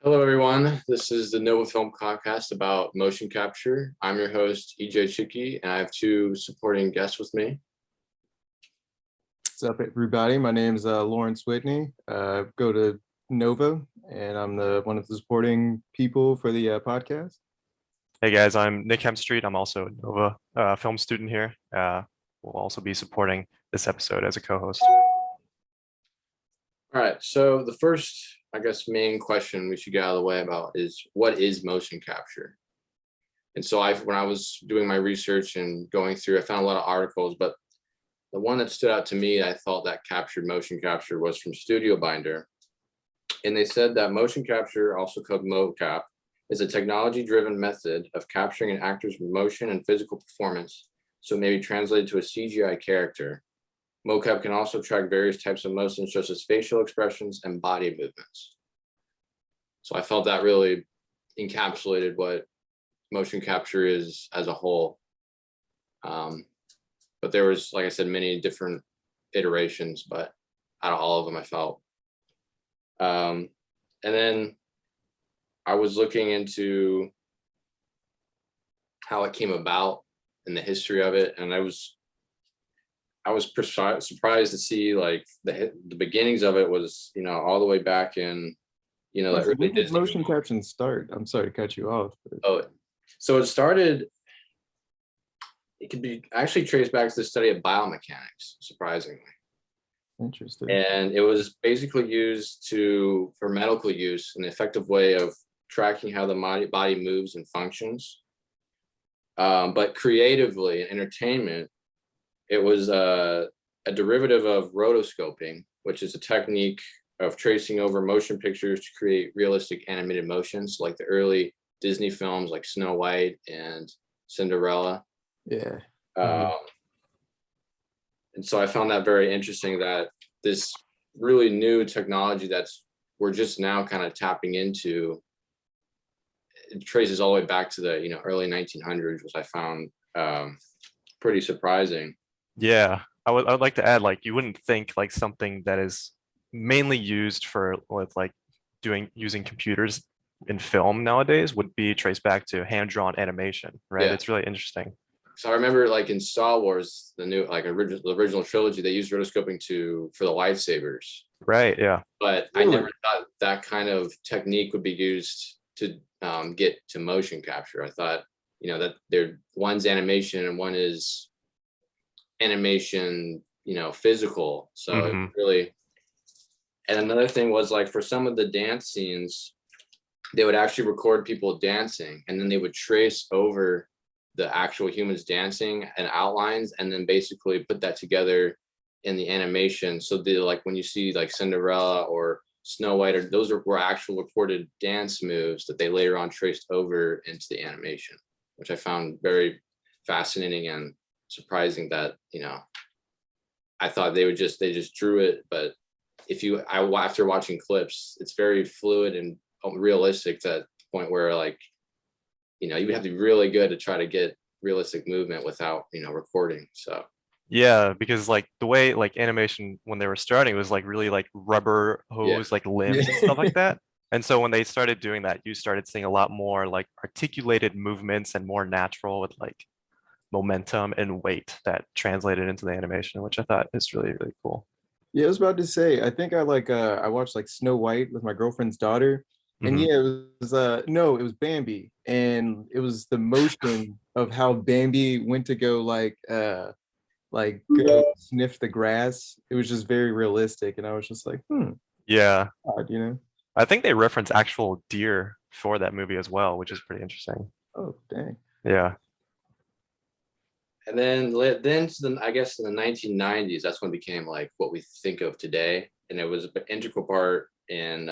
Hello, everyone. This is the Nova Film Podcast about motion capture. I'm your host, EJ Chicky, and I have two supporting guests with me. What's up, everybody? My name is Lawrence Whitney. Go to Nova, and I'm one of the supporting people for the podcast. Hey guys, I'm Nick Hemstreet. I'm also a Nova film student here. We'll also be supporting this episode as a co-host. All right. So the first, main question we should get out of the way about is what is motion capture? And so when I was doing my research and going through, I found a lot of articles, but the one that stood out to me, I thought that captured motion capture was from Studio Binder. And they said that motion capture, also called mocap, is a technology-driven method of capturing an actor's motion and physical performance, so it may be translated to a CGI character. Mocap can also track various types of motions, such as facial expressions and body movements. So I felt that really encapsulated what motion capture is as a whole. But there was, like I said, many different iterations, but out of all of them, I felt. And then I was looking into how it came about and the history of it, and I was surprised to see like the beginnings of it was, all the way back in, When did motion caption start? I'm sorry to cut you off. So it started. It could be actually traced back to the study of biomechanics, surprisingly. Interesting. And it was basically used for medical use, an effective way of tracking how the body moves and functions. But creatively, in entertainment, it was a derivative of rotoscoping, which is a technique of tracing over motion pictures to create realistic animated motions, like the early Disney films like Snow White and Cinderella. Yeah. And so I found that very interesting, that this really new technology we're just now kind of tapping into, it traces all the way back to the early 1900s, which I found pretty surprising. Yeah, I would like to add, like, you wouldn't think like something that is mainly used using computers in film nowadays would be traced back to hand-drawn animation, right? Yeah. It's really interesting. So I remember, like, in Star Wars, the original trilogy, they used rotoscoping for the lightsabers. Right, yeah. But I never thought that kind of technique would be used to get to motion capture. I thought, that one's animation and one is animation, physical. So it really. And another thing was, like, for some of the dance scenes, they would actually record people dancing, and then they would trace over the actual humans dancing and outlines, and then basically put that together in the animation. So like when you see like Cinderella or Snow White, those were actual recorded dance moves that they later on traced over into the animation, which I found very fascinating and surprising. That I thought they just drew it, but after watching clips, it's very fluid and realistic to the point where, like, you would have to be really good to try to get realistic movement without recording. So Yeah, because like the way like animation when they were starting was like really like rubber hose, like limbs and stuff like that. And so when they started doing that, you started seeing a lot more like articulated movements and more natural with like momentum and weight that translated into the animation, which I thought is really, really cool. Yeah, I was about to say, I think I watched like Snow White with my girlfriend's daughter. And Mhm. yeah, it was Bambi. And it was the motion of how Bambi went to go go sniff the grass. It was just very realistic. And I was just like, Yeah, odd. I think they reference actual deer for that movie as well, which is pretty interesting. Oh, dang. Yeah. And then I guess in the 1990s, that's when it became like what we think of today, and it was an integral part in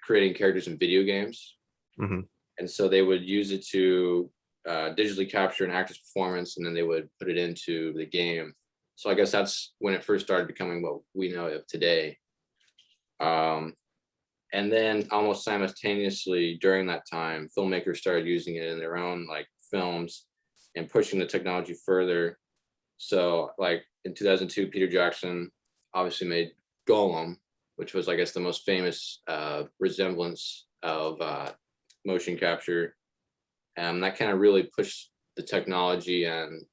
creating characters in video games. hmm And so they would use it to digitally capture an actor's performance, and then they would put it into the game. So I guess that's when it first started becoming what we know of today. And then almost simultaneously during that time, filmmakers started using it in their own like films and pushing the technology further. So like in 2002, Peter Jackson obviously made Gollum, which was, I guess, the most famous resemblance of motion capture. That kind of really pushed the technology, and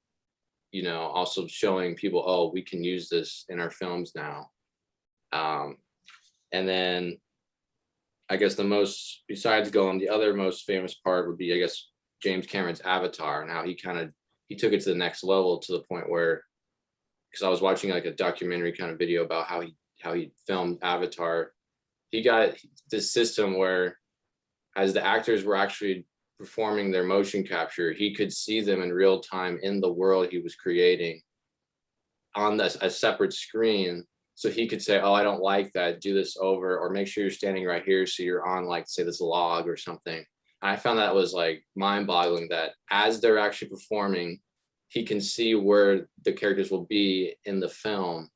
also showing people, oh, we can use this in our films now. And then I guess besides Gollum, the other most famous part would be, I guess, James Cameron's Avatar, and how he took it to the next level, to the point where, because I was watching like a documentary kind of video about how he filmed Avatar. He got this system where, as the actors were actually performing their motion capture, he could see them in real time in the world he was creating on a separate screen. So he could say, oh, I don't like that, do this over, or make sure you're standing right here so you're on, like, say, this log or something. I found that was like mind-boggling, that as they're actually performing, he can see where the characters will be in the film.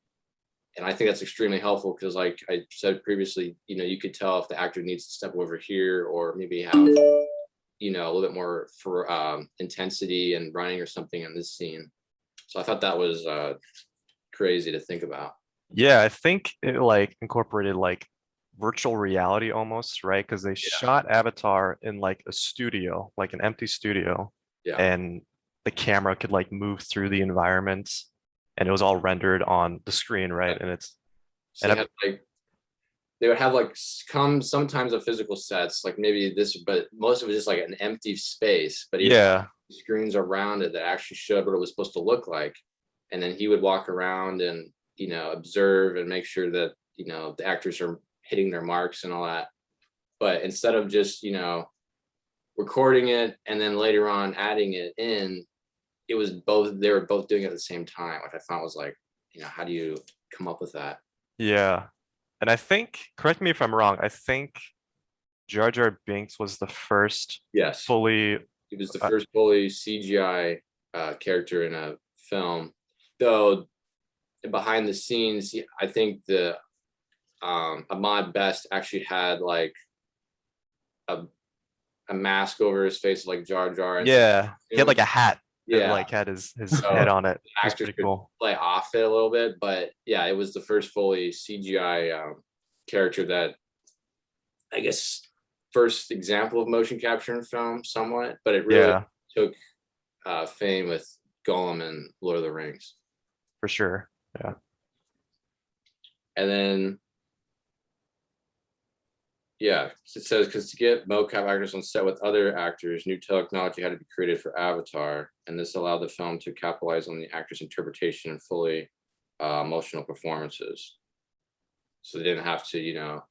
And I think that's extremely helpful, because, like I said previously, you could tell if the actor needs to step over here, or maybe have, a little bit more for intensity and running or something in this scene. So I thought that was crazy to think about. Yeah, I think it like incorporated like virtual reality almost, right? Because they shot Avatar in like a studio, like an empty studio, Yeah. and the camera could like move through the environments, and it was all rendered on the screen, right? And it's So they would have like sometimes a physical sets, like maybe this, but most of it was just like an empty space. But he had screens around it that actually showed what it was supposed to look like, and then he would walk around and observe and make sure that the actors are hitting their marks and all that. But instead of just recording it and then later on adding it in, they were both doing it at the same time, which I found was like, how do you come up with that? Yeah. And I think, correct me if I'm wrong, I think Jar Jar Binks was the first Yes, fully. he was the first fully CGI character in a film. Though behind the scenes, I think the Ahmad Best actually had like a mask over his face, like Jar Jar. And Yeah, he had like a hat. That, Yeah, like had his head on it. It was actors pretty could cool. play off it a little bit, but yeah, it was the first fully CGI character that, I guess, first example of motion capture in film, somewhat. But it really took fame with Gollum and Lord of the Rings. For sure. Yeah. And then, yeah, it says, because to get mocap actors on set with other actors, new technology had to be created for Avatar, and this allowed the film to capitalize on the actor's interpretation and fully emotional performances. So they didn't have to,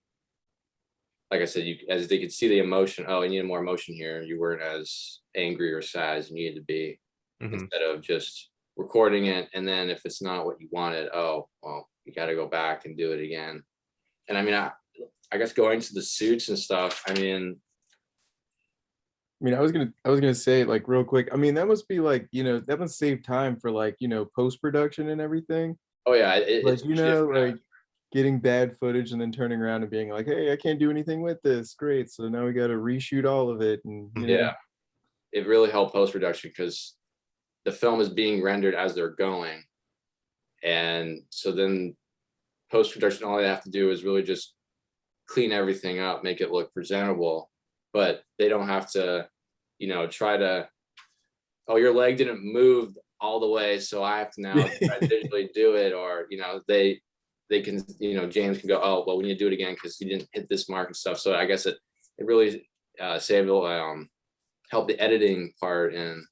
like I said, as they could see the emotion. Oh, I needed more emotion here. You weren't as angry or sad as you needed to be, instead of just recording it, and then if it's not what you wanted, oh well, you got to go back and do it again. And I mean, I guess going to the suits and stuff, I was gonna say, like, real quick, I mean, that must be like, that must save time for, like, post-production and everything. Oh yeah, Like, like getting bad footage and then turning around and being like, hey, I can't do anything with this, great, so now we got to reshoot all of it. And yeah, it really helped post-production, because the film is being rendered as they're going, and so then post-production, all they have to do is really just clean everything up, make it look presentable. But they don't have to try to, oh, your leg didn't move all the way, so I have to now try to digitally do it. Or they can, James can go, oh well, we need to do it again because you didn't hit this mark and stuff. So I guess it really saved, helped the editing part and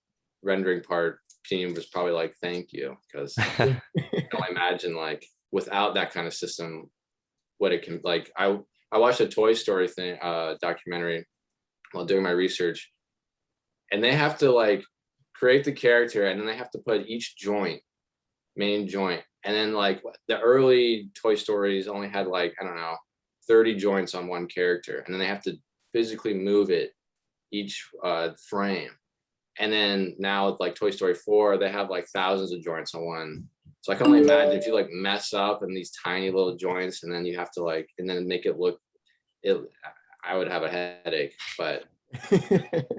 rendering part team was probably like, thank you, because I don't imagine, like, without that kind of system, what it can, like, I watched a Toy Story documentary while doing my research, and they have to like create the character, and then they have to put each main joint, and then like the early Toy Stories only had, like, I don't know, 30 joints on one character, and then they have to physically move it each frame. And then now with like Toy Story 4, they have like thousands of joints on one. So I can only imagine if you like mess up in these tiny little joints, and then you have to like, and then make it look, I would have a headache. But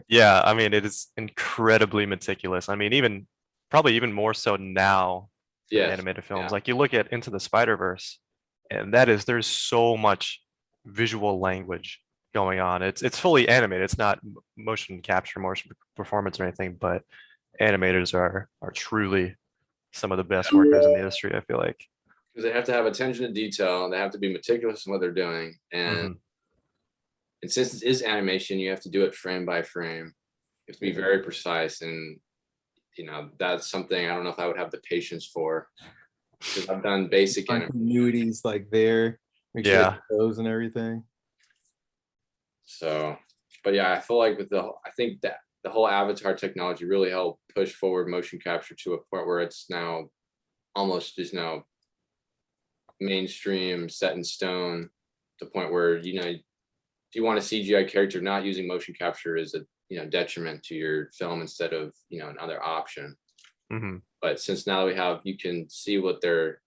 yeah, I mean, it is incredibly meticulous. I mean, probably even more so now for animated films. Like you look at Into the Spider-Verse, and there's so much visual language going on. It's fully animated. It's not motion capture, motion performance or anything, but animators are truly some of the best workers in the industry, I feel like. Because they have to have attention to detail, and they have to be meticulous in what they're doing. And since it is animation, you have to do it frame by frame. You have to be very precise, and that's something I don't know if I would have the patience for. Because I've done basic animation. Continuities like there, make sure it goes and everything. So, but yeah, I feel like I think that the whole Avatar technology really helped push forward motion capture to a point where it's now almost just now mainstream, set in stone, to the point where if you want a CGI character, not using motion capture is a detriment to your film instead of another option. But since now you can see what they're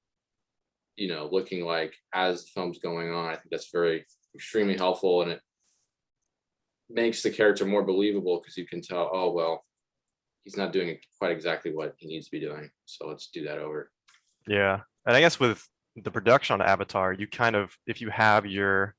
looking like as the film's going on, I think that's very extremely helpful, and it makes the character more believable because you can tell, oh well, he's not doing quite exactly what he needs to be doing, so let's do that over. Yeah, and I guess with the production on Avatar, you kind of, if you're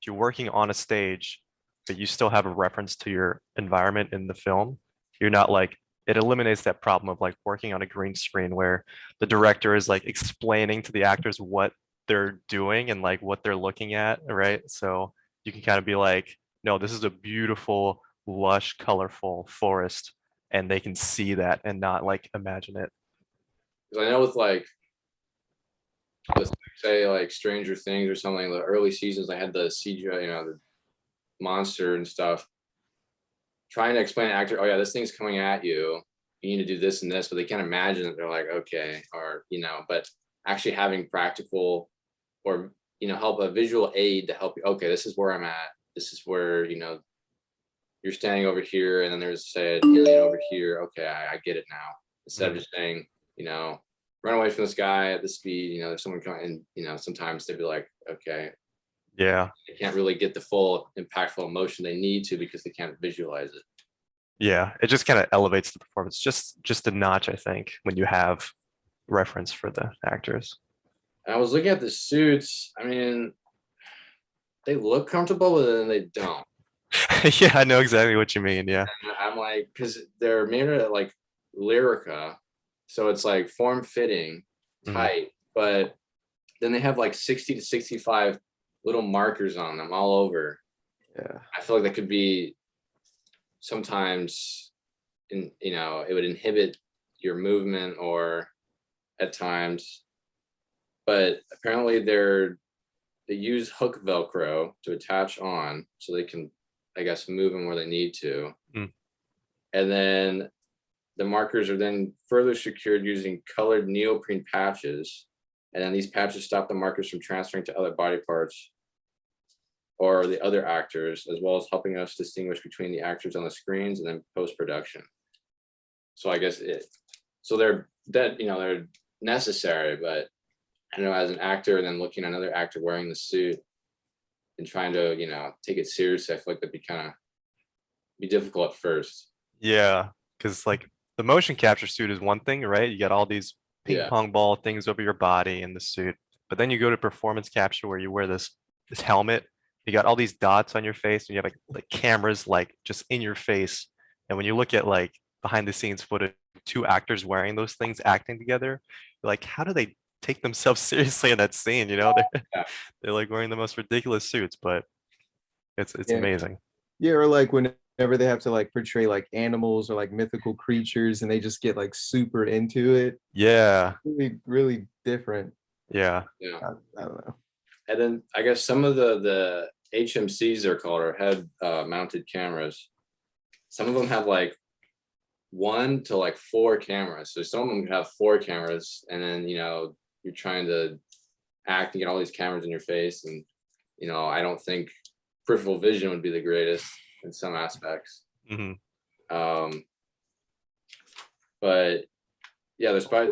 working on a stage, but you still have a reference to your environment in the film, you're not like, it eliminates that problem of like working on a green screen where the director is like explaining to the actors what they're doing and like what they're looking at, right? So you can kind of be like, no, this is a beautiful, lush, colorful forest, and they can see that and not like imagine it. Because I know with let's say like Stranger Things or something, the early seasons, I had the CGI, the monster and stuff, trying to explain to actor, oh yeah, this thing's coming at you, you need to do this and this, but they can't imagine it. They're like, okay, or but actually having practical or help, a visual aid to help you, okay, this is where I'm at, this is where you're standing over here, and then there's say an alien over here, okay, I get it now, instead of just saying run away from this guy at the speed, there's someone coming, and sometimes they'd be like, okay, yeah, they can't really get the full impactful emotion they need to because they can't visualize it. Yeah, it just kind of elevates the performance just a notch, I think, when you have reference for the actors. And I was looking at the suits, I mean, they look comfortable, but then they don't. Yeah, I know exactly what you mean. Yeah, and I'm like, because they're made of like Lyrica, so it's like form fitting, tight, but then they have like 60 to 65 little markers on them all over. Yeah, I feel like that could be sometimes it would inhibit your movement or at times, but apparently they use hook Velcro to attach on so they can, I guess, move them where they need to. And then the markers are then further secured using colored neoprene patches. And then these patches stop the markers from transferring to other body parts or the other actors, as well as helping us distinguish between the actors on the screens and then post-production. So I guess they're necessary, but I know as an actor and then looking at another actor wearing the suit and trying to, take it seriously, I feel like that'd be difficult at first. Yeah, because like the motion capture suit is one thing, right? You got all these ping pong ball things over your body in the suit, but then you go to performance capture where you wear this helmet. You got all these dots on your face, and you have like cameras like just in your face. And when you look at like behind the scenes footage, two actors wearing those things acting together, you're like, how do they take themselves seriously in that scene? They're like wearing the most ridiculous suits, but it's amazing. Yeah, or like whenever they have to like portray like animals or like mythical creatures, and they just get like super into it. Yeah, really, really different. Yeah. I don't know. And then I guess some of the HMCs they're called, or head mounted cameras. Some of them have like 1 to like 4 cameras. So some of them have 4 cameras, and then you're trying to act and get all these cameras in your face, and I don't think peripheral vision would be the greatest in some aspects. But yeah, there's like,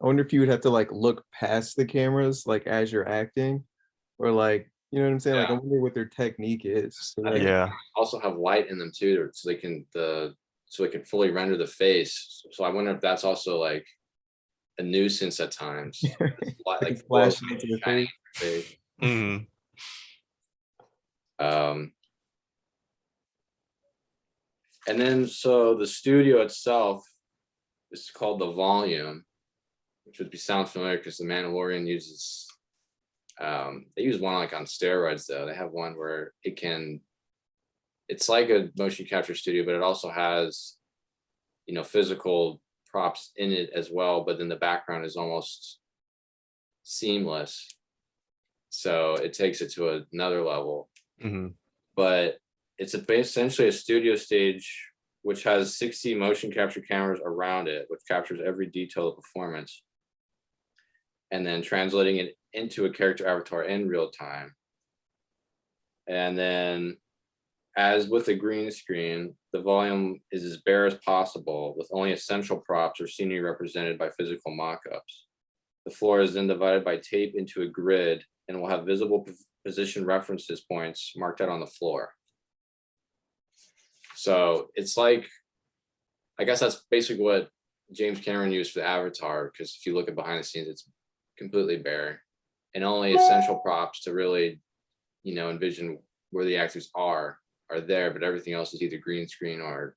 I wonder if you would have to like look past the cameras like as you're acting, or like, you know what I'm saying? Like I wonder what their technique is. So, like, also have light in them too, so they can fully render the face. So I wonder if that's also like a nuisance at times. like flashing into the face. And then, so the studio itself is called the Volume, which would be sound familiar because the Mandalorian uses, they use one like on steroids though. They have one where it's like a motion capture studio, but it also has, physical props in it as well. But then the background is almost seamless. So it takes it to another level. But it's essentially a studio stage which has 60 motion capture cameras around it, which captures every detail of performance, and then translating it into a character avatar in real time. And then, as with a green screen, the Volume is as bare as possible, with only essential props or scenery represented by physical mock-ups. The floor is then divided by tape into a grid and will have visible position references points marked out on the floor. So it's like, I guess that's basically what James Cameron used for the Avatar, because if you look at behind the scenes, it's completely bare and only essential props to really, envision where the actors are there, but everything else is either green screen or,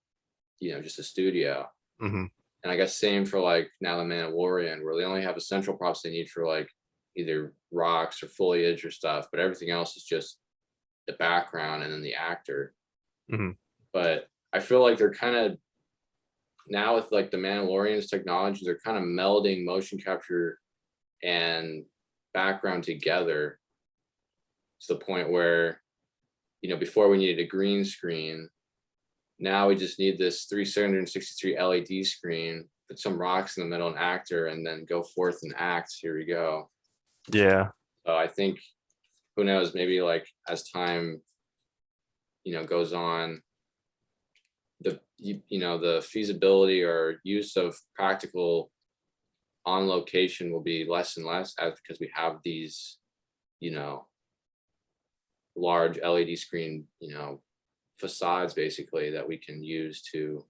just a studio. And I guess same for like now the Mandalorian, where they only have essential props they need for like either rocks or foliage or stuff, but everything else is just the background and then the actor. But I feel like they're kind of now with like the Mandalorian's technology, they're kind of melding motion capture and background together to the point where, before we needed a green screen, now we just need this 363 LED screen, put some rocks in the middle, an actor, and then go forth and act. Here we go. Yeah. So I think, who knows, maybe like as time, goes on, the feasibility or use of practical on location will be less and less because we have these, large LED screen, facades basically that we can use to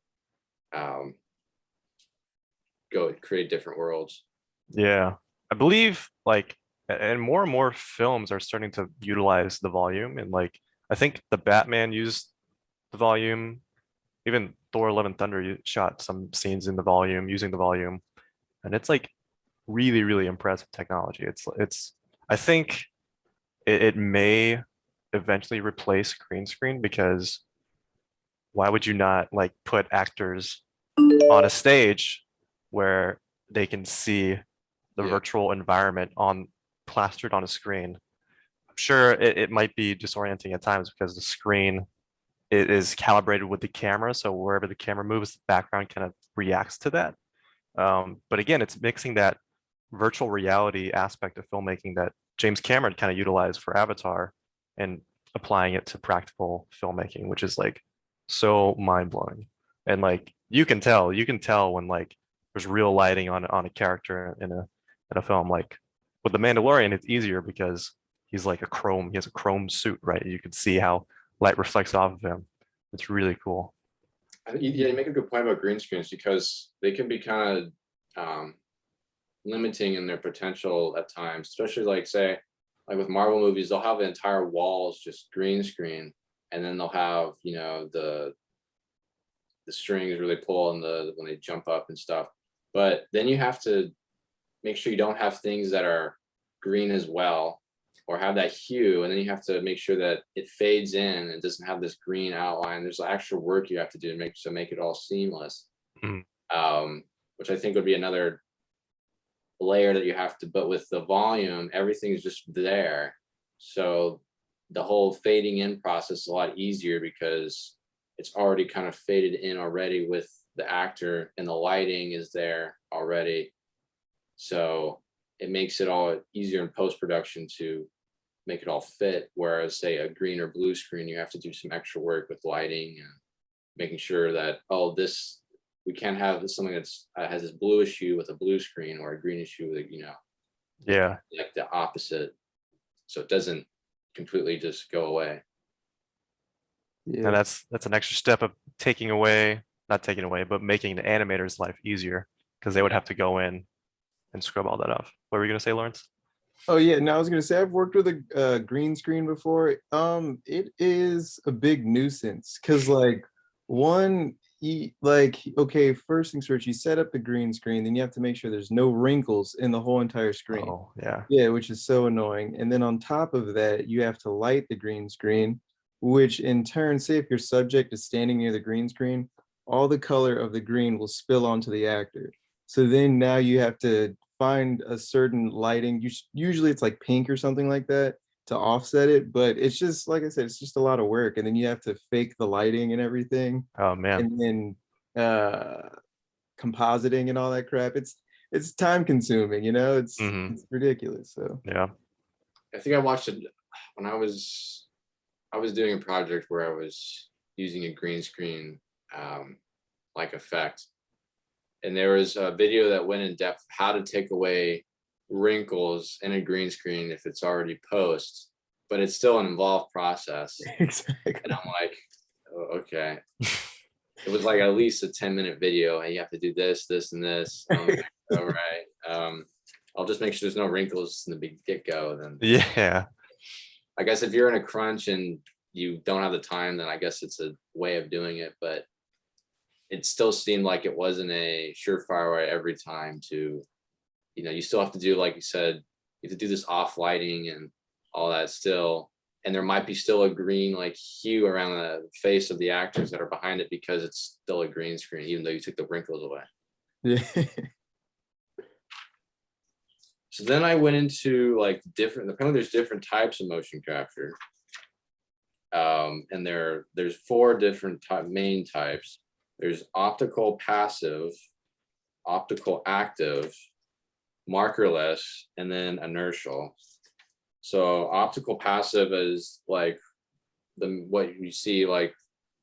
go create different worlds. Yeah. I believe like, and more films are starting to utilize the Volume, and like, I think the Batman used the Volume. Even Thor: Love and Thunder shot some scenes in the Volume using the Volume, and it's like really, really impressive technology. I think it may eventually replace green screen, because why would you not like put actors on a stage where they can see the virtual environment plastered on a screen? I'm sure it might be disorienting at times because the screen it is calibrated with the camera, so wherever the camera moves, the background kind of reacts to that. But again, it's mixing that virtual reality aspect of filmmaking that James Cameron kind of utilized for Avatar and applying it to practical filmmaking, which is like so mind-blowing. And like you can tell when like there's real lighting on a character in a film. Like with the Mandalorian, it's easier because he has a chrome suit, right? You can see how light reflects off of him. It's really cool. You make a good point about green screens, because they can be kind of limiting in their potential at times, especially like say like with Marvel movies, they'll have the entire walls just green screen, and then they'll have the strings where they pull and when they jump up and stuff. But then you have to make sure you don't have things that are green as well, or have that hue, and then you have to make sure that it fades in and doesn't have this green outline. There's extra work you have to do to make it all seamless. Which I think would be another layer that you have to, but with the Volume, everything's just there. So the whole fading in process is a lot easier because it's already kind of faded in already with the actor, and the lighting is there already. So it makes it all easier in post-production to make it all fit. Whereas say a green or blue screen, you have to do some extra work with lighting and making sure that, we can't have something that's has this bluish hue with a blue screen, or a greenish hue with like the opposite, so it doesn't completely just go away. Yeah. And that's an extra step of not taking away, but making the animator's life easier, because they would have to go in and scrub all that off. What were you gonna say, Lawrence? Oh yeah, no, I was gonna say I've worked with a green screen before. It is a big nuisance because like One, like, okay, first things first, you set up the green screen, then you have to make sure there's no wrinkles in the whole entire screen. Oh, yeah. Yeah, which is so annoying. And then on top of that, you have to light the green screen, which in turn, say if your subject is standing near the green screen, all the color of the green will spill onto the actor. So then now you have to find a certain lighting. Usually it's like pink or something like that to offset it, but it's just like I said, it's just a lot of work. And then you have to fake the lighting and everything, Oh man. and then compositing and all that crap. It's time consuming, you know, it's ridiculous. So Yeah. I think I watched it when I was doing a project where I was using a green screen like effect. And there was a video that went in depth how to take away wrinkles in a green screen if it's already post, but it's still an involved process. exactly. And I'm like, oh, okay. It was like at least a 10-minute video, and you have to do this, this, and this. I'm like, all right. I'll just make sure there's no wrinkles in the big get-go. Then Yeah. I guess if you're in a crunch and you don't have the time, then I guess it's a way of doing it. But it still seemed like it wasn't a surefire way every time to, you know, you still have to do, like you said, you have to do this off lighting and all that still. And there might be still a green like hue around the face of the actors that are behind it because it's still a green screen, even though you took the wrinkles away. Yeah. So then I went into like different, apparently there's different types of motion capture. And there's 4 different main types. There's optical passive, optical active, markerless, and then inertial. So optical passive is like what you see like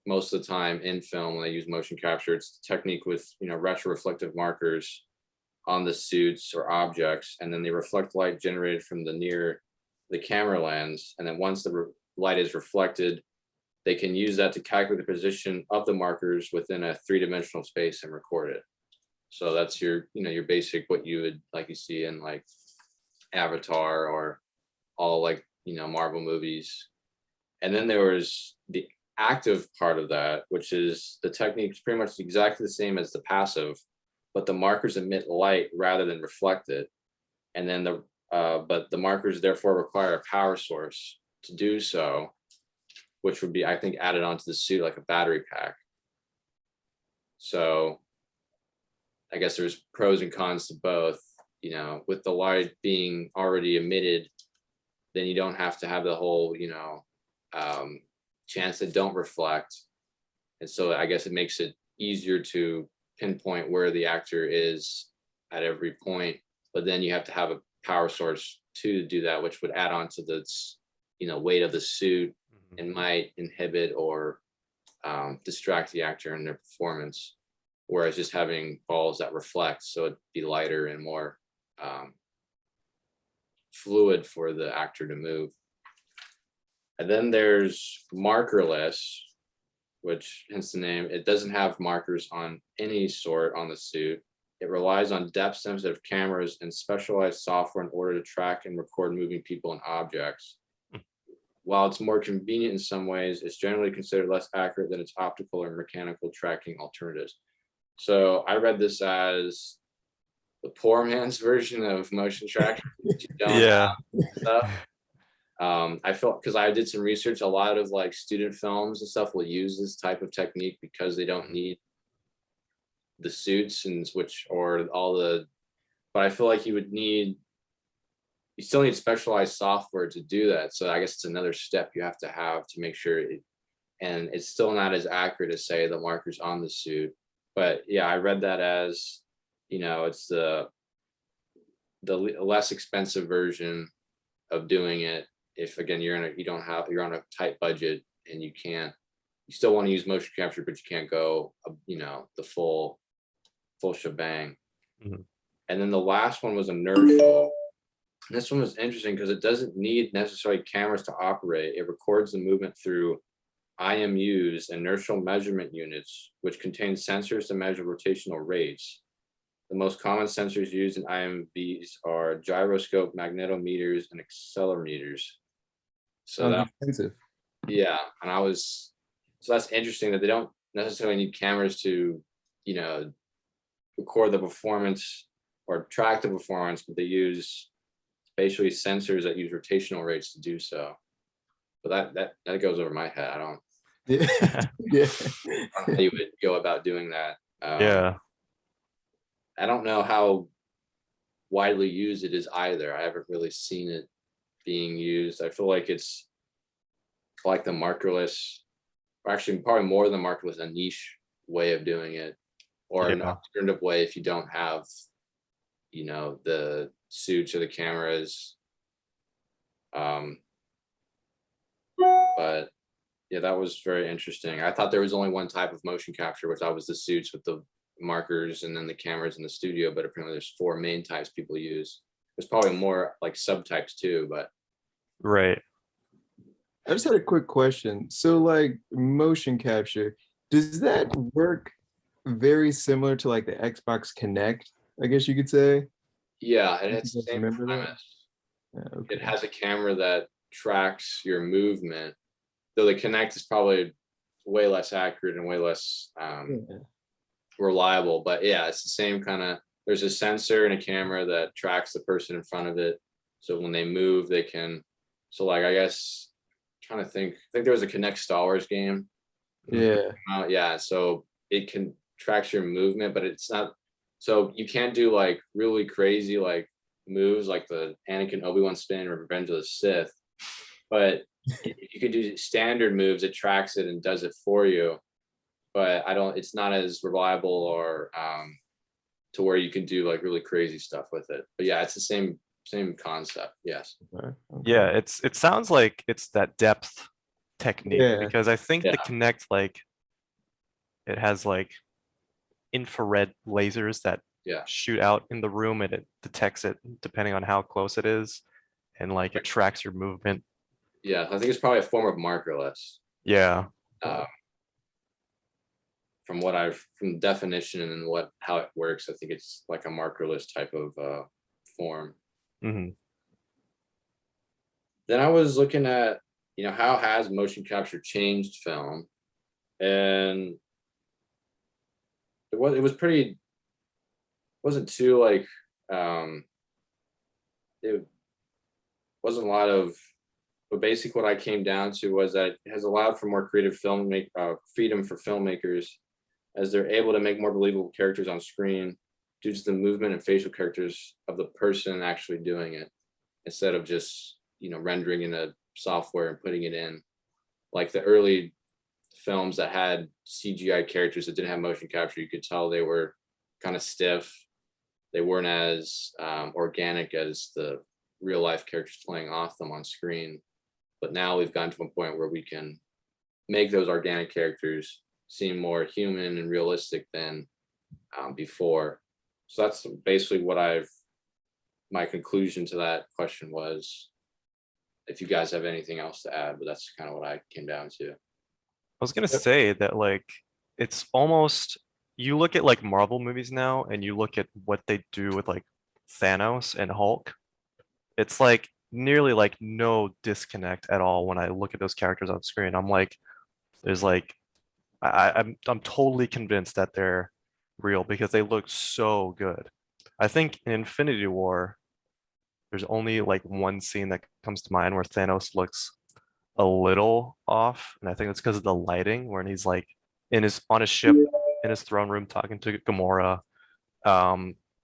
most of the time in film when they use motion capture. It's the technique with, you know, retroreflective markers on the suits or objects, and then they reflect light generated from the camera lens. And then once the light is reflected, they can use that to calculate the position of the markers within a 3-dimensional space and record it. So that's your, you know, your basic, what you would like you see in like Avatar or all like, you know, Marvel movies. And then there was the active part of that, which is the technique is pretty much exactly the same as the passive, but the markers emit light rather than reflect it. And then but the markers therefore require a power source to do so, which would be, I think, added onto the suit like a battery pack. So I guess there's pros and cons to both. You know, with the light being already emitted, then you don't have to have the whole, you know, chance that don't reflect. And so I guess it makes it easier to pinpoint where the actor is at every point, but then you have to have a power source to do that, which would add on to the, you know, weight of the suit and might inhibit or distract the actor in their performance. Whereas just having balls that reflect, so it'd be lighter and more fluid for the actor to move. And then there's markerless, which hence the name. It doesn't have markers on any sort on the suit. It relies on depth-sensitive cameras and specialized software in order to track and record moving people and objects. While it's more convenient in some ways, it's generally considered less accurate than its optical or mechanical tracking alternatives. So I read this as the poor man's version of motion tracking. Yeah. I felt, because I did some research, a lot of like student films and stuff will use this type of technique because they don't need the suits and which or all the, but I feel like you still need specialized software to do that. So I guess it's another step you have to make sure and it's still not as accurate as say the markers on the suit. But yeah, I read that as, you know, it's the less expensive version of doing it. If again, you're on a tight budget and you still want to use motion capture, but you can't go, you know, the full shebang. Mhm. And then the last one was inertial. And this one was interesting because it doesn't need necessarily cameras to operate. It records the movement through IMUs, inertial measurement units, which contain sensors to measure rotational rates. The most common sensors used in IMVs are gyroscope, magnetometers, and accelerometers. So Sounds expensive. yeah, and so that's interesting that they don't necessarily need cameras to, you know, record the performance or track the performance, but they use basically sensors that use rotational rates to do so. But that goes over my head. I don't Yeah. know how you would go about doing that. Yeah. I don't know how widely used it is either. I haven't really seen it being used. I feel like it's like the markerless, or actually probably more than markerless, a niche way of doing it, or an Yeah. alternative way if you don't have, you know, the suits or the cameras. But yeah, that was very interesting. I thought there was only one type of motion capture, which that was the suits with the markers and then the cameras in the studio, but apparently there's 4 main types people use. There's probably more like subtypes too, but Right. I just had a quick question. So like motion capture, does that work very similar to like the Xbox Connect, I guess you could say? yeah, and You it's the guys same remember that? premise. Yeah, okay. It has a camera that tracks your movement, though the Connect is probably way less accurate and way less Yeah. reliable. But yeah, it's the same kind of. There's a sensor and a camera that tracks the person in front of it, so when they move, they can. So like, I guess, trying to think. I think there was a Connect Star Wars game. Yeah. Yeah, so it can tracks your movement, but it's not. So you can't do like really crazy like moves like the Anakin Obi-Wan spin or Revenge of the Sith, but if you could do standard moves, it tracks it and does it for you. But I don't. It's not as reliable or to where you can do like really crazy stuff with it. But yeah, it's the same concept. Yes. Okay. Yeah, it sounds like it's that depth technique Yeah. because I think the Yeah. Kinect, like, it has like infrared lasers that Yeah. shoot out in the room and it detects it depending on how close it is, and like it tracks your movement. Yeah. I think it's probably a form of markerless. Yeah. Uh, from from definition and how it works, I think it's like a markerless type of form. Hmm. Then I was looking at, you know, how has motion capture changed film, and it was pretty, wasn't too like it wasn't a lot of, but basically what I came down to was that it has allowed for more creative freedom for filmmakers, as they're able to make more believable characters on screen due to the movement and facial characters of the person actually doing it, instead of just, you know, rendering in a software and putting it in. Like the early films that had CGI characters that didn't have motion capture, you could tell they were kind of stiff. They weren't as organic as the real life characters playing off them on screen. But now we've gotten to a point where we can make those organic characters seem more human and realistic than before. So that's basically what my conclusion to that question was. If you guys have anything else to add, but that's kind of what I came down to. I was gonna Yep. say that like it's almost, you look at like Marvel movies now and you look at what they do with like Thanos and Hulk, it's like nearly like no disconnect at all when I look at those characters on screen. I'm like, there's like I'm totally convinced that they're real because they look so good. I think in Infinity War, there's only like one scene that comes to mind where Thanos looks a little off, and I think it's because of the lighting, when he's like on his ship in his throne room talking to Gamora.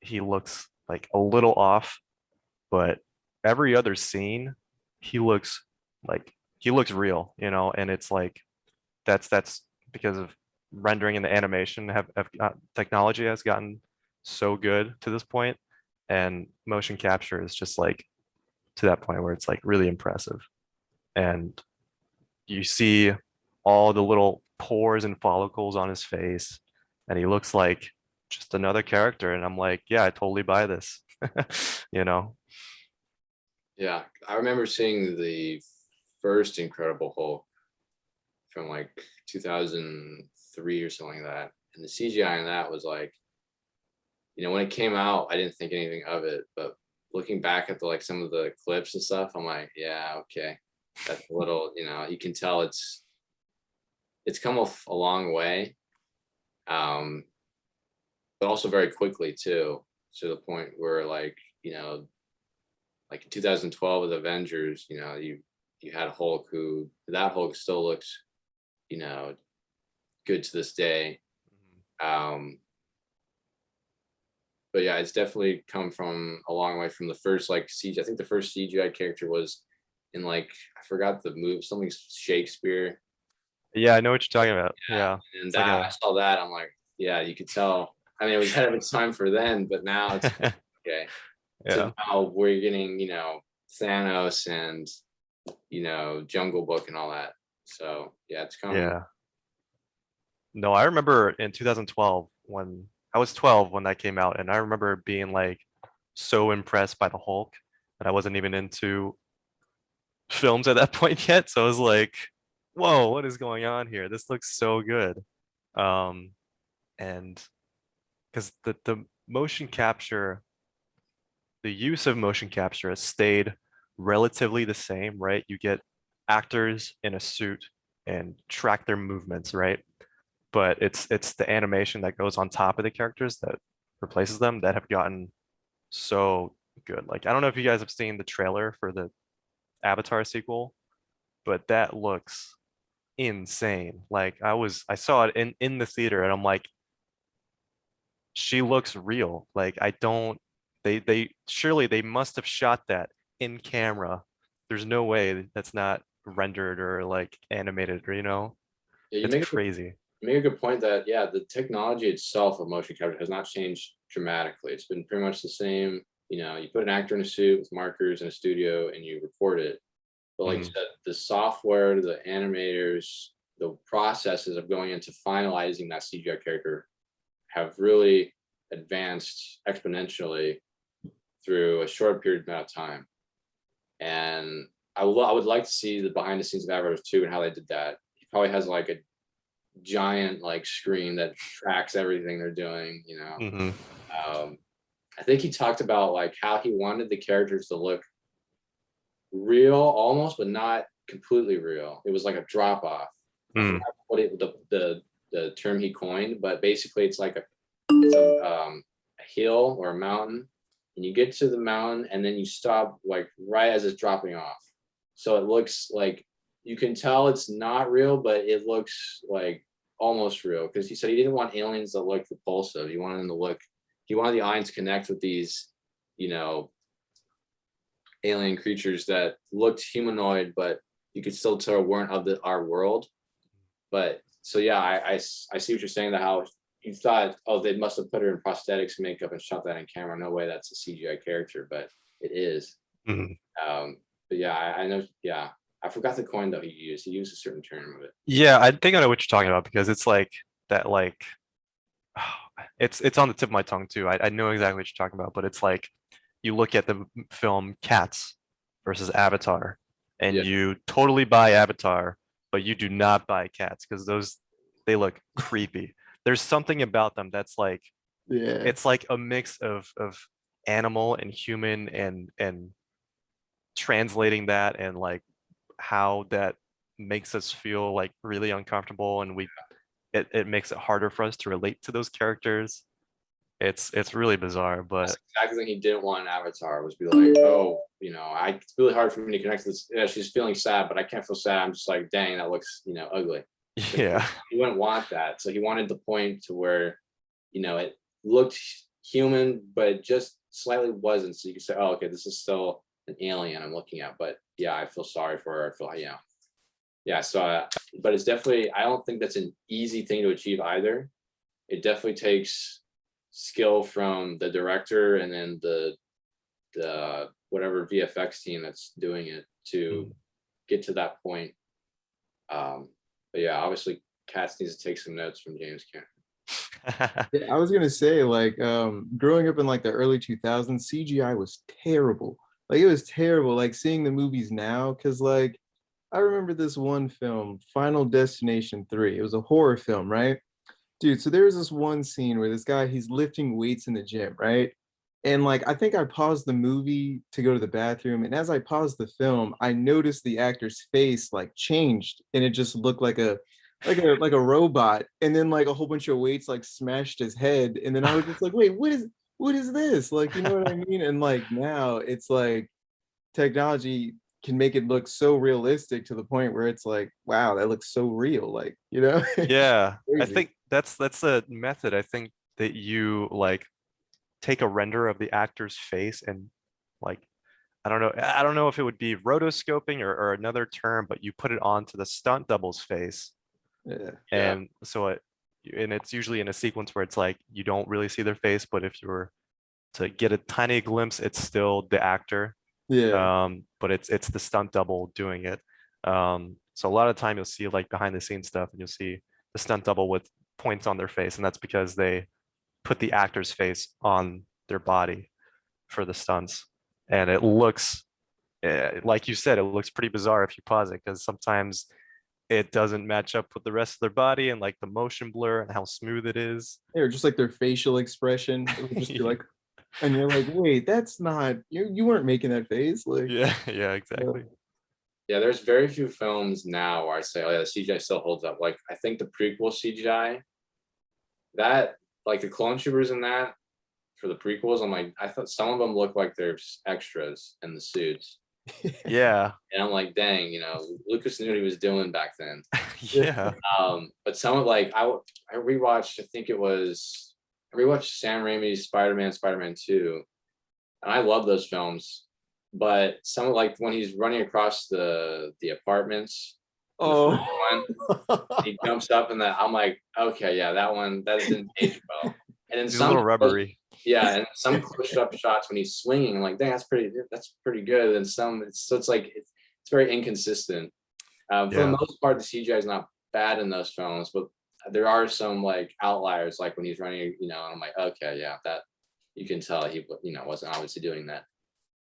He looks like a little off, but every other scene, he looks he looks real, you know, and it's like that's because of rendering and the animation technology has gotten so good to this point, and motion capture is just like to that point where it's like really impressive. And you see all the little pores and follicles on his face, and he looks like just another character. And I'm like, yeah, I totally buy this. You know? Yeah, I remember seeing the first Incredible Hulk from like 2003 or something like that, and the CGI in that was like, you know, when it came out, I didn't think anything of it, but looking back at like some of the clips and stuff, I'm like, yeah, okay, that's a little, you know, you can tell it's come a long way. But also very quickly too, to the point where like, you know, like in 2012 with Avengers, you know, you had Hulk, who that Hulk still looks, you know, good to this day. But yeah, it's definitely come from a long way from the first like CGI. I think the first CGI character was in like, I forgot the movie, something Shakespeare. Yeah, I know what you're talking about. Yeah. And It's like that I saw that, I'm like, yeah, you could tell. I mean, it was ahead of its time for then, but now it's okay. yeah. So now we're getting, you know, Thanos and, you know, Jungle Book and all that. So yeah, it's coming. Yeah. No, I remember in 2012 when I was 12 when that came out, and I remember being like so impressed by the Hulk that I wasn't even into films at that point yet. So I was like, whoa, what is going on here? This looks so good. And because the motion capture, the use of motion capture has stayed relatively the same, right? You get actors in a suit and track their movements, right? But it's the animation that goes on top of the characters that replaces them that have gotten so good. Like I don't know if you guys have seen the trailer for the Avatar sequel, but that looks insane. Like I saw it in the theater and I'm like, she looks real. Like I don't they surely they must have shot that in camera. There's no way that's not rendered or like animated or Yeah, it's crazy. You make a good point that yeah, the technology itself of motion capture has not changed dramatically. It's been pretty much the same. You know, you put an actor in a suit with markers in a studio and you record it. But like you said, the software, the animators, the processes of going into finalizing that CGI character have really advanced exponentially through a short period amount of time. And I would like to see the behind the scenes of Avatar 2 and how they did that. He probably has like a giant like screen that tracks everything they're doing, you know. I think he talked about like how he wanted the characters to look real almost, but not completely real. It was like a drop off. What the term he coined, but basically it's like a hill or a mountain, and you get to the mountain and then you stop like right as it's dropping off. So it looks like you can tell it's not real, but it looks like almost real, because he said he didn't want aliens that look repulsive. He wanted them to look, he wanted the audience to connect with these, you know, alien creatures that looked humanoid, but you could still tell weren't of our world. But so yeah, I see what you're saying, that how you thought, oh, they must have put her in prosthetics and makeup and shot that in camera. No way, that's a CGI character, but it is. But yeah, I know. Yeah, I forgot the coin though he used. He used a certain term of it. Yeah, I think I know what you're talking about because it's like that. Like, it's on the tip of my tongue too. I know exactly what you're talking about, but it's like you look at the film Cats versus Avatar, and you totally buy Avatar, but you do not buy Cats because they look creepy. There's something about them that's like, it's like a mix of animal and human and translating that and like how that makes us feel like really uncomfortable, and it makes it harder for us to relate to those characters. It's really bizarre, but that's exactly the thing he didn't want in Avatar, was be like, oh, you know, it's really hard for me to connect to this. Yeah, she's feeling sad, but I can't feel sad. I'm just like, dang, that looks, you know, ugly. Yeah, he wouldn't want that. So he wanted the point to where, you know, it looked human, but it just slightly wasn't. So you could say, oh, okay, this is still an alien I'm looking at. But yeah, I feel sorry for her. I feel, yeah. So, but it's definitely, I don't think that's an easy thing to achieve either. It definitely takes skill from the director and then the whatever VFX team that's doing it to get to that point. But yeah, obviously Cats needs to take some notes from James Cameron. I was gonna say, like, growing up in like the early 2000s, CGI was terrible. Like, it was terrible. Like seeing the movies now, because like I remember this one film, Final Destination 3. It was a horror film, right? Dude, so there was this one scene where this guy, he's lifting weights in the gym, right? And like, I think I paused the movie to go to the bathroom. And as I paused the film, I noticed the actor's face like changed, and it just looked like like a robot, and then like a whole bunch of weights like smashed his head, and then I was just like, wait, what is this? Like, you know what I mean? And like now it's like technology can make it look so realistic to the point where it's like, wow, that looks so real. Like, you know, Yeah, I crazy. think that's a method. I think that you like take a render of the actor's face and like I don't know if it would be rotoscoping or another term, but you put it onto the stunt double's face. Yeah. Yeah. And so and it's usually in a sequence where it's like you don't really see their face, but if you were to get a tiny glimpse, it's still the actor. Yeah. But it's the stunt double doing it. So a lot of time you'll see like behind the scenes stuff and you'll see the stunt double with points on their face, and that's because they put the actor's face on their body for the stunts. And it looks like you said, it looks pretty bizarre if you pause it because sometimes it doesn't match up with the rest of their body and like the motion blur and how smooth it is. Or just like their facial expression. It would just be like, and you're like, wait, that's not you weren't making that face. Like, Yeah, yeah, uh, exactly. Yeah, there's very few films now where I say, oh yeah, the CGI still holds up. Like I think the prequel CGI, that like the clone troopers in that for the prequels, I'm like, I thought some of them look like they're extras in the suits. Yeah, And I'm like, dang, Lucas knew what he was doing back then. yeah. But some of like I rewatched, I think it was I rewatched Sam Raimi's Spider-Man, Spider-Man 2, and I love those films. But some of like when he's running across the apartments in the first oh, one, he jumps up and that I'm like, okay, yeah, that didn't age well. And then He's a little rubbery. yeah, and some close up shots when he's swinging, I'm like, dang, that's pretty good. And some it's like it's very inconsistent. For the Yeah, most part, the CGI is not bad in those films, but there are some like outliers, like when he's running, and I'm like, okay, yeah, that you can tell he, wasn't obviously doing that.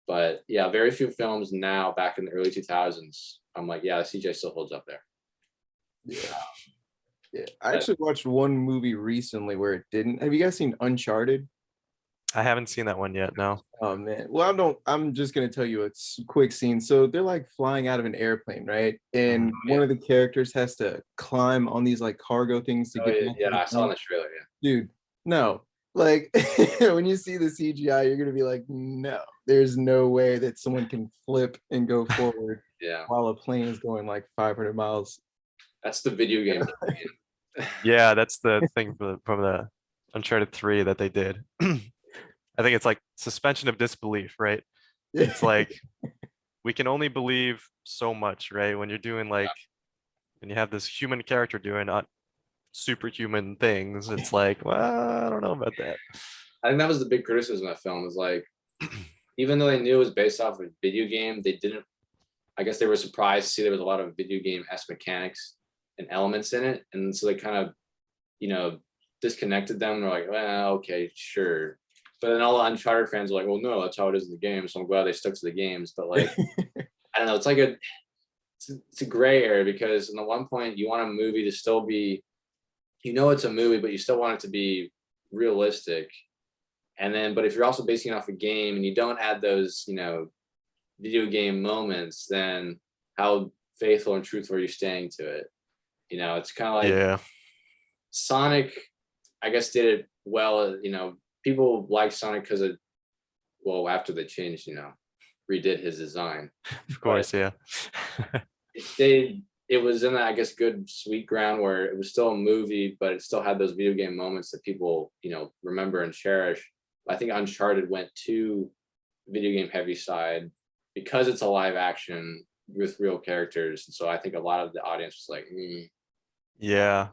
But yeah, very few films now back in the early 2000s. I'm like, yeah, the CGI still holds up there. yeah. Yeah. I But actually watched one movie recently where it didn't. Have you guys seen Uncharted? I haven't seen that one yet. No. Oh man. Well, I'm just gonna tell you a quick scene. So they're like flying out of an airplane, right? Mhm. And oh, one yeah, of the characters has to climb on these like cargo things to oh get yeah, back to yeah, the I saw in plane. the trailer. Yeah, Dude, no. Like when you see the CGI, you're gonna be like, no, there's no way that someone can flip and go forward yeah, while a plane is going like 500 miles. that's the video game. Yeah, that's the thing from the Uncharted 3 that they did. I think it's like suspension of disbelief, right? It's like we can only believe so much, right? When you're doing like when you have this human character doing superhuman things, it's like, well, I don't know about that. I think that was the big criticism of that film. Was like, even though they knew it was based off of a video game, they didn't. I guess they were surprised to see there was a lot of video game esque mechanics and elements in it, and so they kind of, you know, disconnected them. They're like, well, okay, sure. But then all the Uncharted fans are like, well, no, that's how it is in the game. So I'm glad they stuck to the games. But like, I don't know. It's like it's a gray area because on the one point you want a movie to still be, it's a movie, but you still want it to be realistic. And then, but if you're also basing it off a game and you don't add those, video game moments, then how faithful and truthful are you staying to it? It's kind of like Yeah, Sonic, I guess, did it well. People like Sonic because after they changed, redid his design. of But course, yeah. it was in that, I guess, good sweet ground where it was still a movie, but it still had those video game moments that people, remember and cherish. I think Uncharted went to video game heavy side because it's a live action with real characters. And so I think a lot of the audience was like, Yeah.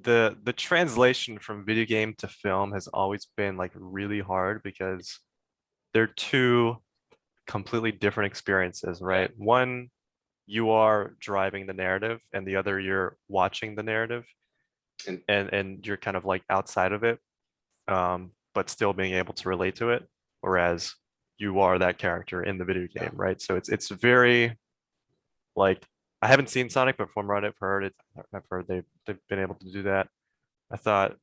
The translation from video game to film has always been like really hard because they're two completely different experiences, right? One, you are driving the narrative, and the other, you're watching the narrative, and and you're kind of like outside of it, but still being able to relate to it. Whereas you are that character in the video game, right? So it's very like I haven't seen Sonic, but from what I've heard, I've heard they've been able to do that. I thought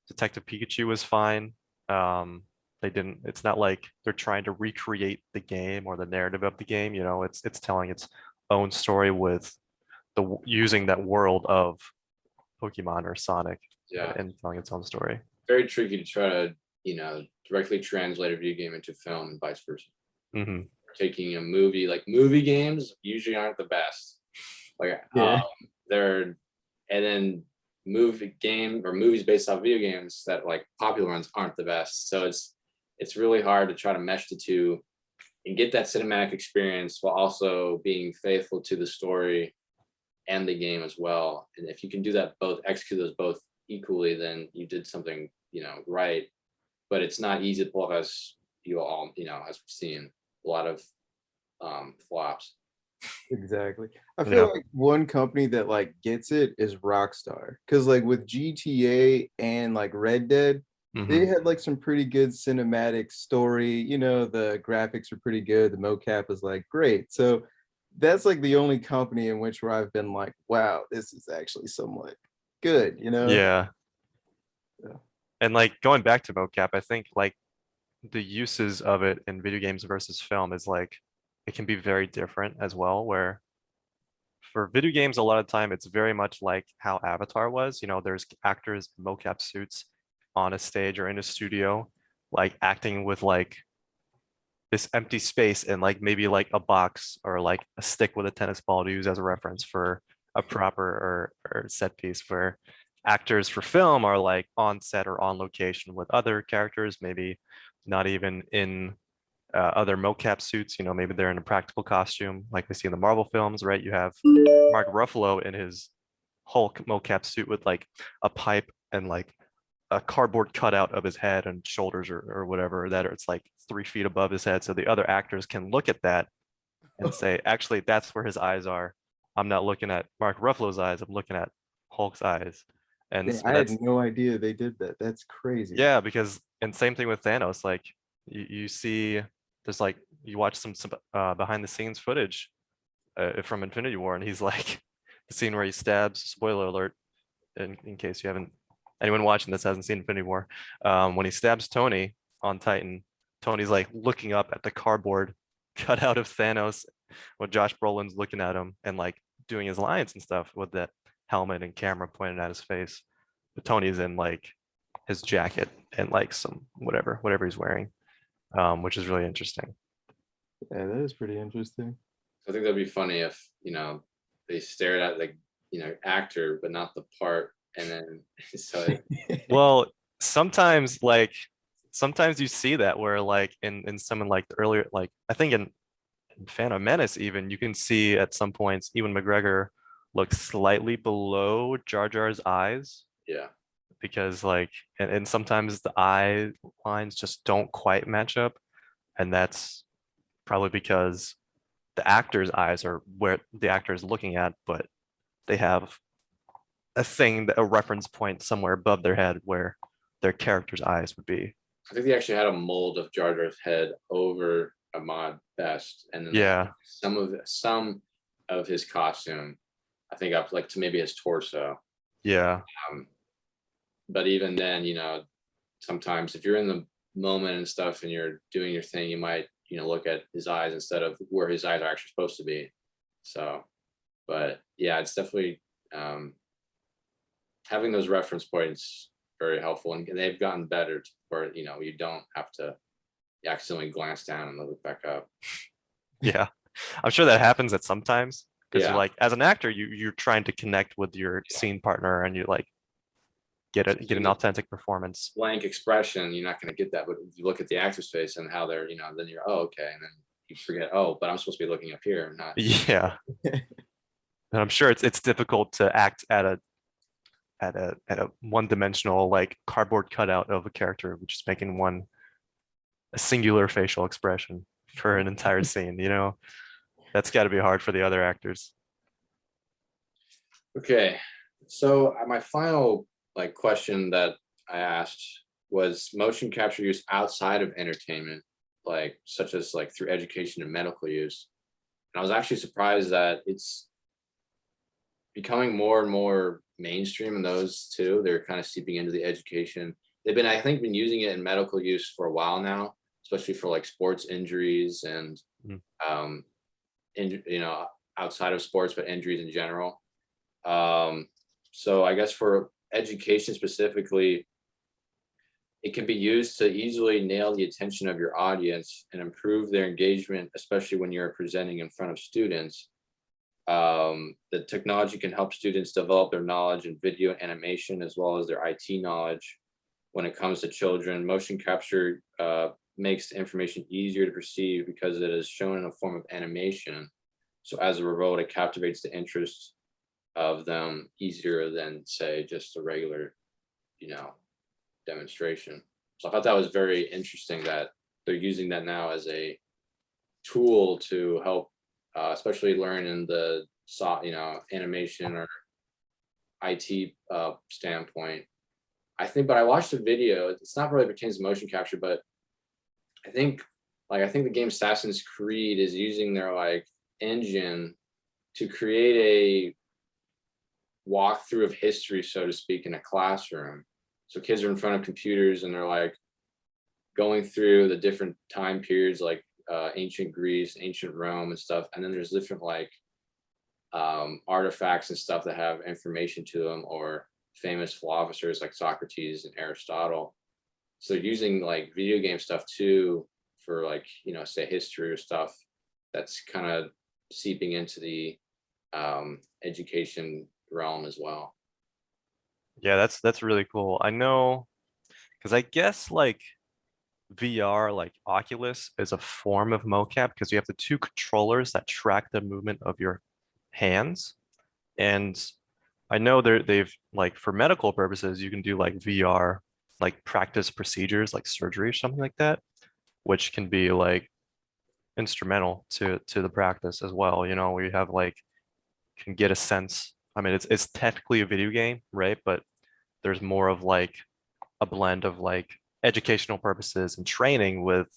Detective Pikachu was fine. They didn't. It's not like they're trying to recreate the game or the narrative of the game. It's telling its own story with using that world of Pokemon or Sonic, Yeah, and telling its own story. very tricky to try to, directly translate a video game into film and vice versa. Hmm. Taking a movie, like movie games usually aren't the best. Like Yeah. they're and then movies based off video games that like popular ones aren't the best. So it's really hard to try to mesh the two and get that cinematic experience while also being faithful to the story and the game as well. And if you can do that both, execute those both equally, then you did something, right. But it's not easy to pull off, as you all, as we've seen a lot of flops. Exactly. I Yeah. feel like one company that like gets it is Rockstar. Cause like with GTA and like Red Dead, they Mhm. had like some pretty good cinematic story. The graphics were pretty good. The mocap was like great. So that's like the only company in which where I've been like, wow, this is actually somewhat good. Yeah. Yeah. And like going back to mocap, I think like the uses of it in video games versus film is like it can be very different as well, where for video games a lot of time it's very much like how Avatar was. There's actors in mocap suits on a stage or in a studio, like acting with like this empty space and like maybe like a box or like a stick with a tennis ball to use as a reference for a proper or set piece, where actors for film are like on set or on location with other characters, maybe not even in other mocap suits. Maybe they're in a practical costume like we see in the Marvel films, right? You have Mark Ruffalo in his Hulk mocap suit with like a pipe and like a cardboard cutout of his head and shoulders or whatever, that it's like 3 feet above his head. So the other actors can look at that and say, actually, that's where his eyes are. I'm not looking at Mark Ruffalo's eyes. I'm looking at Hulk's eyes. And Yeah, so I had that's, no idea they did that. That's crazy. yeah, because, and same thing with Thanos, like you see, there's like, you watch some behind the scenes footage from Infinity War, and he's like, the scene where he stabs, spoiler alert, in case you haven't, anyone watching this hasn't seen Infinity War, when he stabs Tony on Titan, Tony's like looking up at the cardboard cut out of Thanos when Josh Brolin's looking at him and like doing his lines and stuff with that helmet and camera pointed at his face. But Tony's in like his jacket and like some whatever he's wearing, which is really interesting. Yeah, that is pretty interesting. I think that'd be funny if, they stared at the, actor, but not the part. And then, so Well, sometimes you see that where like in some of like the earlier, like I think in Phantom Menace even, you can see at some points Ewan McGregor looks slightly below Jar Jar's eyes, yeah, because like and sometimes the eye lines just don't quite match up, and that's probably because the actor's eyes are where the actor is looking at, but they have a reference point somewhere above their head where their character's eyes would be. I think they actually had a mold of Jar Jar's head over Ahmad Best, and then Yeah. some of his costume, I think up like to maybe his torso. Yeah. But even then, sometimes if you're in the moment and stuff and you're doing your thing, you might, look at his eyes instead of where his eyes are actually supposed to be. So, but yeah, it's definitely having those reference points very helpful, and they've gotten better to where you don't have to accidentally glance down and look back up. Yeah. I'm sure that happens at sometimes, because Yeah. you're like, as an actor, you're trying to connect with your scene partner and you like get an authentic performance. Blank expression, you're not going to get that. But if you look at the actor's face and how they're, then you're, oh, okay. And then you forget, oh, but I'm supposed to be looking up here, not. Yeah. And I'm sure it's difficult to act at a one-dimensional like cardboard cutout of a character, which is making a singular facial expression for an entire scene. That's got to be hard for the other actors. Okay. So my final like question that I asked was motion capture use outside of entertainment, like such as like through education and medical use. And I was actually surprised that it's becoming more and more mainstream in those too. They're kind of seeping into the education. They've been, I think, been using it in medical use for a while now, especially for like sports injuries and outside of sports, but injuries in general. So I guess for education specifically, it can be used to easily nail the attention of your audience and improve their engagement, especially when you're presenting in front of students. The technology can help students develop their knowledge in video animation as well as their IT knowledge. When it comes to children, motion capture makes the information easier to perceive because it is shown in a form of animation. So as a result, it captivates the interest of them easier than say just a regular, demonstration. So I thought that was very interesting that they're using that now as a tool to help, especially learn in the animation or IT standpoint. But I watched a video. It's not really pertains to motion capture, but I think the game Assassin's Creed is using their engine to create a walkthrough of history, so to speak, in a classroom. So kids are in front of computers and they're going through the different time periods, ancient Greece, ancient Rome and stuff. And then there's different artifacts and stuff that have information to them, or famous philosophers like Socrates and Aristotle. So using video game stuff too for say history or stuff that's kind of seeping into the education realm as well. Yeah, that's really cool. I know, because I guess VR, like Oculus, is a form of mocap because you have the two controllers that track the movement of your hands. And I know they've for medical purposes, you can do VR, practice procedures like surgery or something like that, which can be instrumental to the practice as well. We have can get a sense. I mean, it's technically a video game, right? But there's more of a blend of educational purposes and training with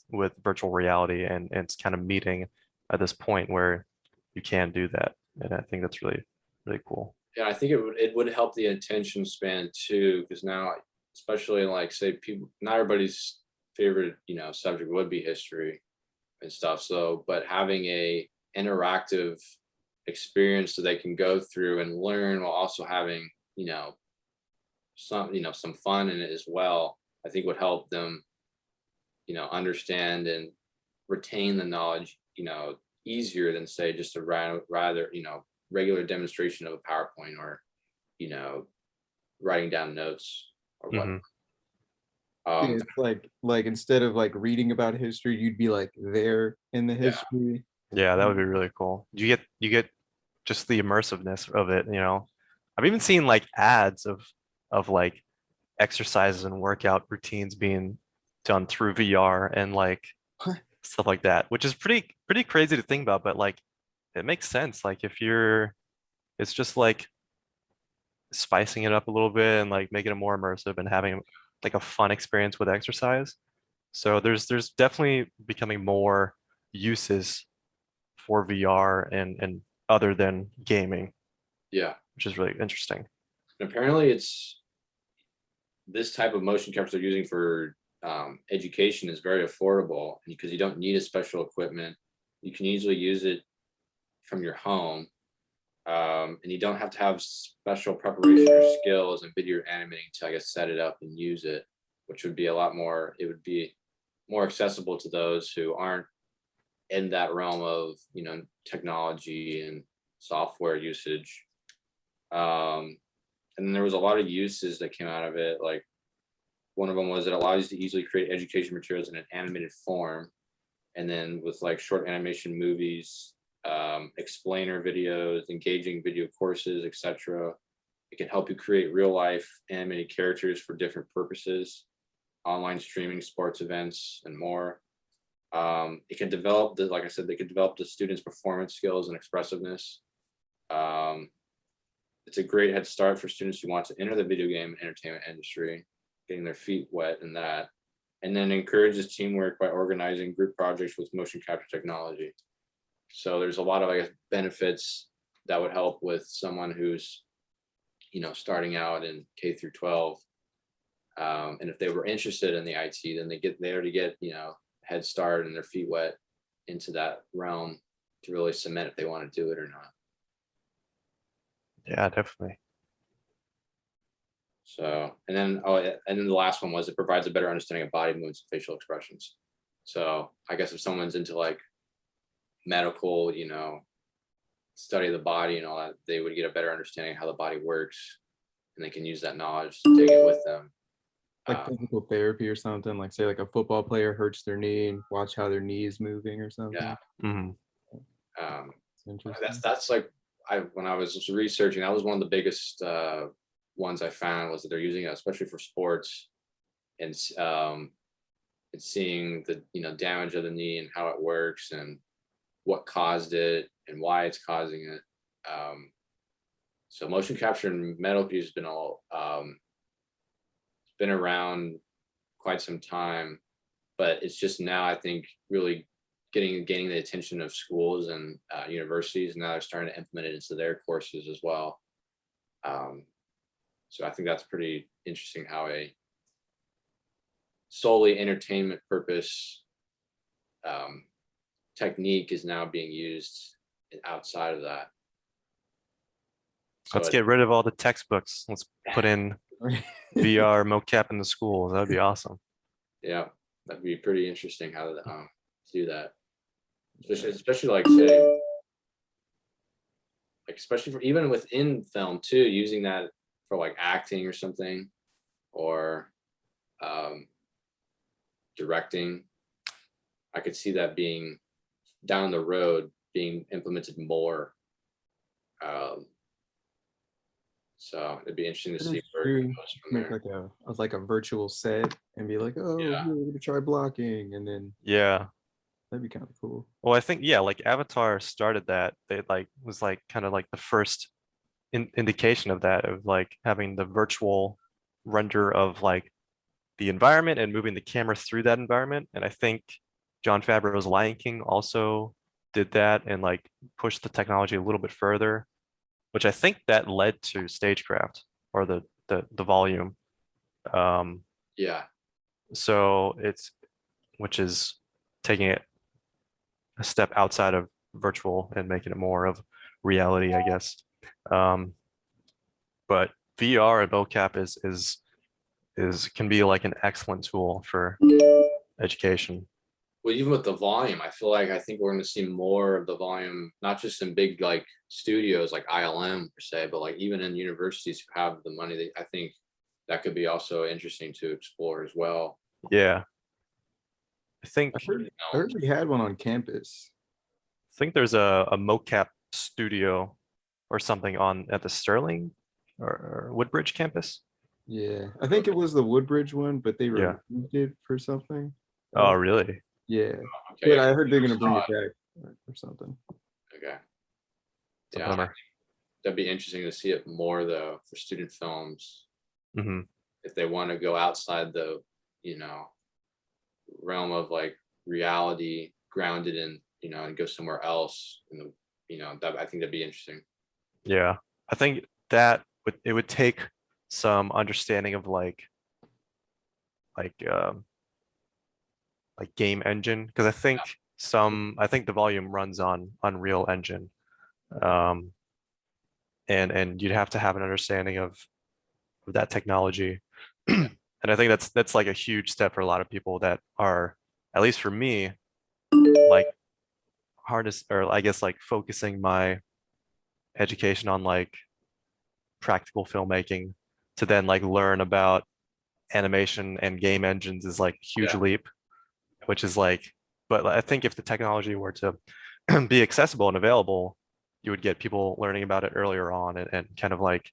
virtual reality, and it's kind of meeting at this point where you can do that. And I think that's really, really cool. Yeah, I think it would help the attention span too, because now, especially say people, not everybody's favorite subject would be history and stuff. So, but having a interactive experience so they can go through and learn while also having some fun in it as well, I think would help them understand and retain the knowledge easier than say just a rather regular demonstration of a PowerPoint or writing down notes or what. It's like instead of instead of reading about history, you'd be there in the history. Yeah, that would be really cool. You get just the immersiveness of it. I've even seen ads of exercises and workout routines being done through VR and stuff like that, which is pretty crazy to think about, but it makes sense. It's just spicing it up a little bit and making it more immersive and having a fun experience with exercise. So there's definitely becoming more uses for VR and other than gaming. Yeah, which is really interesting. And apparently it's this type of motion capture they're using for education is very affordable because you don't need a special equipment. You can easily use it from your home, and you don't have to have special preparation or skills in video animating to set it up and use it, which would be it would be more accessible to those who aren't in that realm of technology and software usage. And then there was a lot of uses that came out of it. One of them was it allows you to easily create education materials in an animated form. And then with short animation movies, explainer videos, engaging video courses, etc. It can help you create real life animated characters for different purposes, online streaming, sports events, and more. It can develop like I said, they could develop the students' performance skills and expressiveness. It's a great head start for students who want to enter the video game entertainment industry, getting their feet wet in that, and then encourages teamwork by organizing group projects with motion capture technology. So there's a lot of benefits that would help with someone who's starting out in K through 12. And if they were interested in the IT, then they get there to get head start and their feet wet into that realm to really cement if they want to do it or not. Yeah, definitely. So, and then, oh, and then the last one was it provides a better understanding of body movements and facial expressions. So I guess if someone's into like medical, study of the body and all that, they would get a better understanding of how the body works, and they can use that knowledge to take it with them. Like physical therapy or something, like say like a football player hurts their knee and watch how their knee is moving or something. Yeah. It's interesting. That's like when I was researching, that was one of the biggest ones I found, was that they're using it especially for sports, and seeing the damage of the knee and how it works and what caused it and why it's causing it. So motion capture and medical use has been around quite some time, but it's just now, I think, really gaining the attention of schools and universities, and now they're starting to implement it into their courses as well. So I think that's pretty interesting, how a solely entertainment purpose technique is now being used outside of that. Let's get rid of all the textbooks. Let's put in VR mocap in the schools. That'd be awesome. Yeah, that'd be pretty interesting how to do that. Especially like say, like especially for even within film too, using that for like acting or something, or directing. I could see that being down the road being implemented more. So it'd be interesting to see where it goes from Make there. like a virtual set and be like, oh, Yeah. we're gonna try blocking, and then Yeah. that'd be kind of cool. Well, I think, yeah, like Avatar started that. It like was like kind of like the first indication of that, of like having the virtual render of like the environment and moving the camera through that environment. And I think Jon Favreau's Lion King also did that and like pushed the technology a little bit further, which I think that led to Stagecraft, or the volume. Yeah. So which is taking it a step outside of virtual and making it more of reality, I guess. But VR and mocap can be like an excellent tool for education. Well, even with the volume, I think we're going to see more of the volume, not just in big like studios like ILM per se, but like even in universities who have the money. I think that could be also interesting to explore as well. Yeah. I heard we had one on campus. think there's a mocap studio or something at the Sterling or Woodbridge campus. Yeah, I think it was the Woodbridge one, but they Yeah. removed it for something. Oh, really? Yeah. Okay. But I heard they're gonna bring it back or something. Okay. It's a Yeah, bummer. that'd be interesting to see it more though for student films, hmm if they want to go outside the realm of like reality, grounded in and go somewhere else. And that, I think that'd be interesting. Yeah, I think that it would take some understanding of like game engine, because I think the volume runs on Unreal Engine, and you'd have to have an understanding of that technology. And I think that's like a huge step for a lot of people that are, at least for me, like I guess like focusing my education on like practical filmmaking to then like learn about animation and game engines is like a huge leap, which is like, but I think if the technology were to be accessible and available, you would get people learning about it earlier on, and kind of like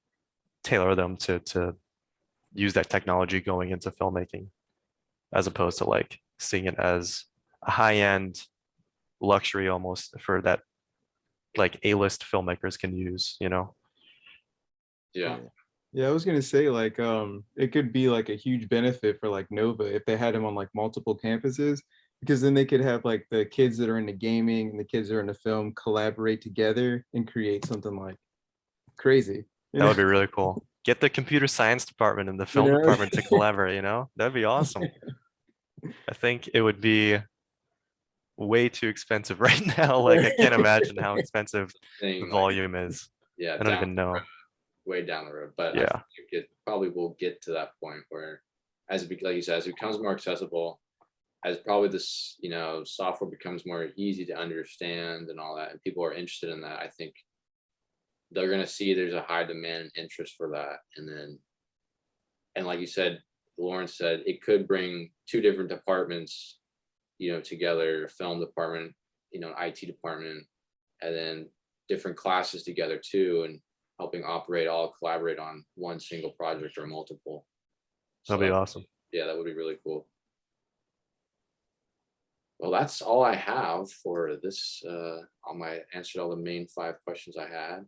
tailor them to use that technology going into filmmaking, as opposed to like seeing it as a high-end luxury almost for that like A-list filmmakers can use, Yeah. Yeah, I was gonna say like it could be like a huge benefit for like Nova if they had them on like multiple campuses, because then they could have like the kids that are into gaming and the kids that are into film collaborate together and create something like crazy. That would be really cool. Get the computer science department and the film department to collaborate, that'd be awesome. I think it would be way too expensive right now. Like I can't imagine how expensive the volume is. Yeah, I don't even know. way down the road, but I Yeah. think it probably will get to that point where, like you said, as it becomes more accessible, as probably this, software becomes more easy to understand and all that, and people are interested in that, I think they're going to see there's a high demand and interest for that. And like you said, Lawrence said, it could bring two different departments, together, film department, IT department, and then different classes together too, and helping all collaborate on one single project or multiple. That'd be awesome. Yeah, that would be really cool. Well, that's all I have for this. Answered all the main 5 questions I had.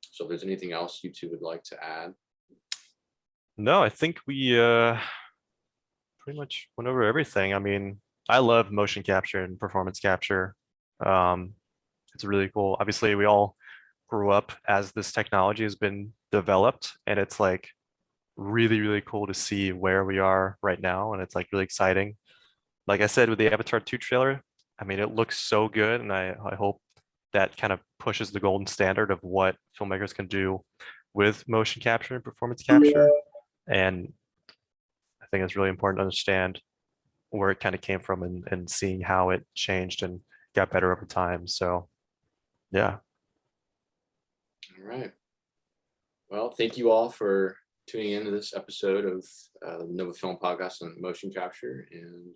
So if there's anything else you two would like to add. No, I think we pretty much went over everything. I mean, I love motion capture and performance capture. It's really cool. Obviously, we all grew up as this technology has been developed, and it's like really, really cool to see where we are right now, and it's like really exciting. Like I said with the Avatar 2 trailer, I mean, it looks so good, and I hope that kind of pushes the golden standard of what filmmakers can do with motion capture and performance capture. And I think it's really important to understand where it kind of came from and seeing how it changed and got better over time. So yeah. All right. Well, thank you all for tuning into this episode of Nova Film Podcast on motion capture, and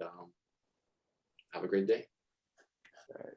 have a great day. All right.